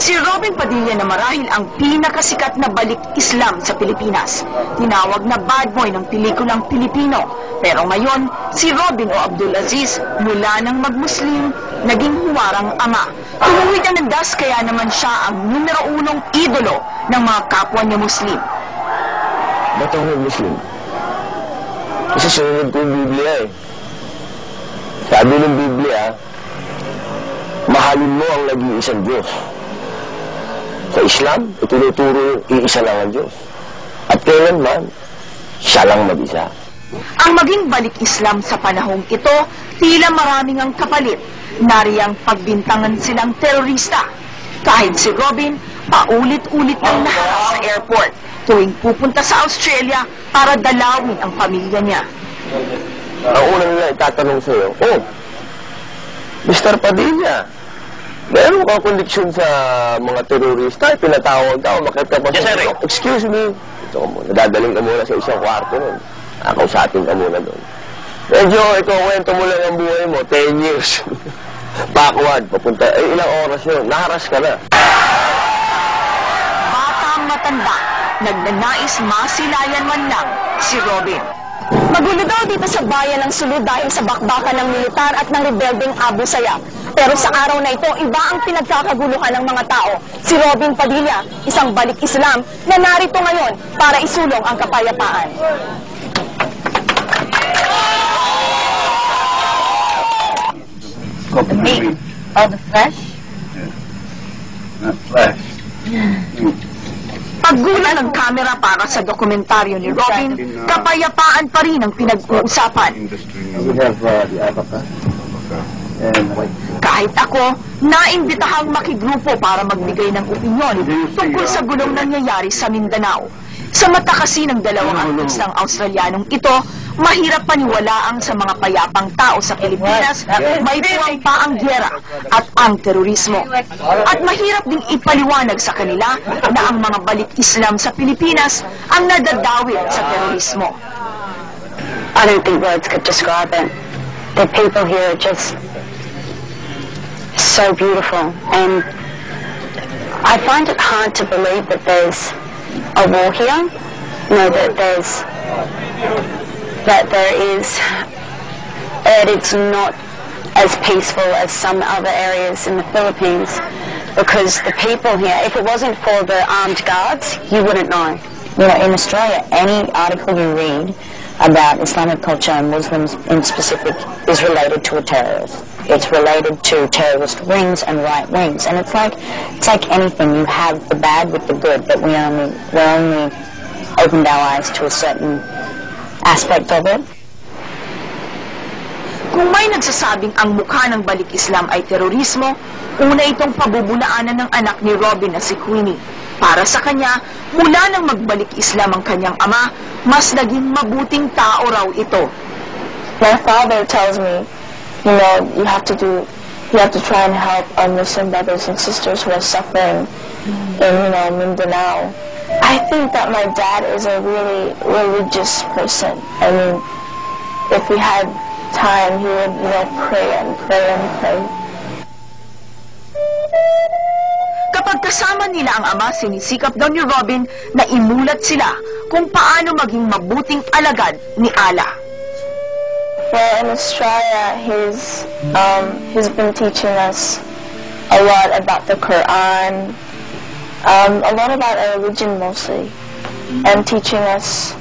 Si Robin Padilla na marahil ang pinakasikat na balik Islam sa Pilipinas. Tinawag na bad boy ng pelikulang Pilipino. Pero ngayon, si Robin o Abdulaziz, mula nang mag-Muslim, naging huwarang ama. Tumuwid ang nagdas, kaya naman siya ang numero unong idolo ng mga kapwa niya Muslim. Ba't ako Muslim? Kasi sunod ko yung Biblia eh. Sabi ng Biblia, mahalin mo ang nag-iisang Diyos. Sa Islam, itinuturo yung iisa lang ang Diyos. At kailanman, siya lang mag-isa. Ang maging balik Islam sa panahong ito, tila maraming ang kapalit. Nariyang pagbintangan silang terorista. Kahit si Robin, paulit-ulit nang naharap sa airport tuwing pupunta sa Australia para dalawin ang pamilya niya. Ang una nila itatanong sa'yo, oh, Mr. Padilla, meron kang koneksyon sa mga terorista, pinatawag ka, umakit ka pa sa... Yes, sir. Excuse me. Ito ka muna, nadadaling ka muna sa isang kwarto nun. Kausapin ka muna doon. Medyo, ikaw, kwento mo lang ang buhay mo, 10 years. Backward, papunta, ilang oras yun, naharas ka na. Batang matanda, nagnanais masilayan man lang si Robin. Magulo daw dito sa bayan ng Sulu dahil sa bakbakan ng militar at ng rebeldeng Abu Sayyaf. Pero sa araw na ito, iba ang pinagkakaguluhan ng mga tao. Si Robin Padilla, isang balik Islam na narito ngayon para isulong ang kapayapaan. The meat or the flesh? Not flesh. Paggulan ng kamera para sa dokumentaryo ni Robin, kapayapaan pa rin ang pinag-uusapan. We have the avatar. Kahit ako, naimbitahang makigrupo para magbigay ng opinyon tungkol sa gulong nangyayari sa Mindanao. Sa mata kasi ng dalawang artistang Australianong ito, mahirap paniwalaang sa mga payapang tao sa Pilipinas, may puwang pa ang gyera at ang terorismo. At mahirap ding ipaliwanag sa kanila na ang mga balik Islam sa Pilipinas ang nadadawit sa terorismo. I don't think words could describe it. The people here are just so beautiful, and I find it hard to believe that there's a war here. You know, that there is, that it's not as peaceful as some other areas in the Philippines, because the people here, if it wasn't for the armed guards, you wouldn't know. You know, in Australia, any article you read about Islamic culture and Muslims in specific is related to a terrorist. It's related to terrorist wings and right wings, and it's like anything. You have the bad with the good, but we're only opened our eyes to a certain aspect of it. Kung may nagsasabing ang mukha ng balik Islam ay terorismo, una itong pabubulaanan ng anak ni Robin na si Queenie. Para sa kanya, mula nang magbalik Islam ang kanyang ama, mas naging mabuting tao raw ito. My father tells me, you know, you have to try and help our Muslim brothers and sisters who are suffering in, you know, Mindanao. I think that my dad is a really religious person. I mean, if we had time, he would, you know, pray and pray and pray. Kapag kasama nila ang ama, sinisikap daw ni Robin na imulat sila kung paano maging mabuting alagad ni Allah. Well, in Australia, he's been teaching us a lot about the Quran, a lot about our religion mostly, and teaching us,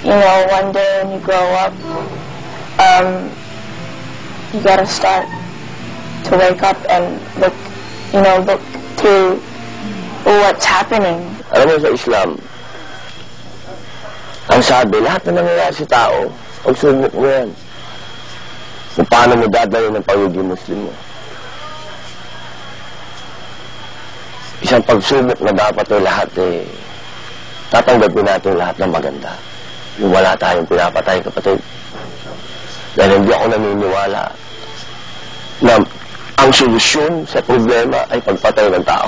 you know, one day when you grow up, you gotta start to wake up and look through what's happening. Alam mo, sa Islam, ang sabi, lahat na nangyayari sa tao, pagsubok mo yan. Kung paano mo dadalhin ng pagiging Muslim mo. Isang pagsubok na dapat ay lahat tatanggapin natin lahat ng maganda. Yung wala tayong pinapatay, kapatid. Dahil hindi ako naniniwala na ang solusyon sa problema ay pagpatay ng tao.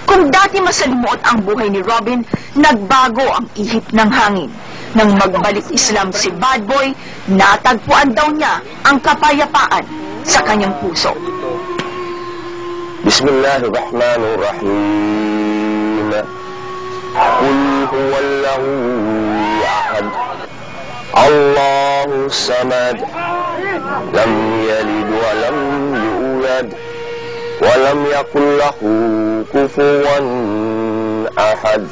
Kung dati masalimuot ang buhay ni Robin, nagbago ang ihip ng hangin. Nang magbalik Islam si Bad Boy, natagpuan daw niya ang kapayapaan sa kanyang puso. Bismillahirrahmanirrahim. Qul huwallahu ahad. Allahu samad. Lam yalid wa lam yulad. Wa lam yakul lahu kufuwan ahad.